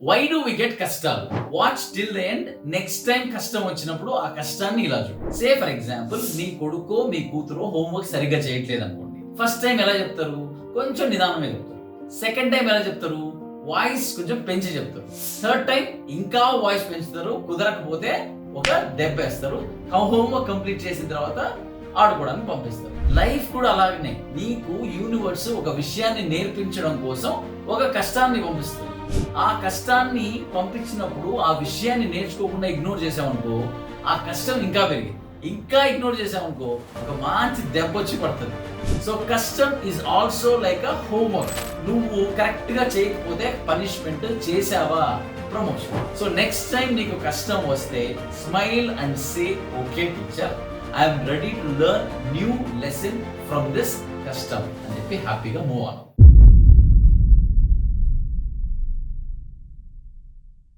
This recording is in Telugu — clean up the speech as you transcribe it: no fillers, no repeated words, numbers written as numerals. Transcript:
వై డు వి గెట్ కష్టాలు? Watch till the end. Next time కష్టం వచ్చినప్పుడు ఆ కష్టాన్ని ఇలా చూడు. సే ఫర్ ఎగ్జాంపుల్, మీ కొడుకో మీ కూతురో హోంవర్క్ సరిగ్గా చేయట్లేదు అనుకోండి. ఫస్ట్ టైం ఎలా చెప్తారు? కొంచెం నిదానంగా చెప్తారు. సెకండ్ టైం ఎలా చెప్తారు? వాయిస్ కొంచెం పెంచి చెప్తారు. థర్డ్ టైం ఇంకా వాయిస్ పెంచుతారు. కుదరకపోతే ఒక దెబ్బ వేస్తారు. హోంవర్క్ కంప్లీట్ చేసిన తర్వాత ఆడుకోవడానికి పంపిస్తారు. లైఫ్ కూడా అలాగనే నీకు యూనివర్స్ ఒక విషయాన్ని నేర్పించడం కోసం ఒక కష్టాన్ని పంపిస్తుంది. ఆ కష్టాన్ని పంపించినప్పుడు ఆ విషయాన్ని నేర్చుకోకుండా ఇగ్నోర్ చేసామనుకో, ఆ కష్టం ఇంకా పెరిగింది. ఇంకా ఇగ్నోర్ చేసామనుకో, ఒక మంచి దెబ్బ వచ్చి పడుతుంది. సో కష్టం is also like a homework. నువ్వు కరెక్ట్ గా చేయకపోతే పనిష్మెంట్, చేసావా ప్రమోషన్. సో నెక్స్ట్ టైం నీకు కష్టం వస్తే smile and say, okay teacher, I'm ready to learn new lesson from this కష్టం అని చెప్పి హ్యాపీగా మూవ్ ఆన్.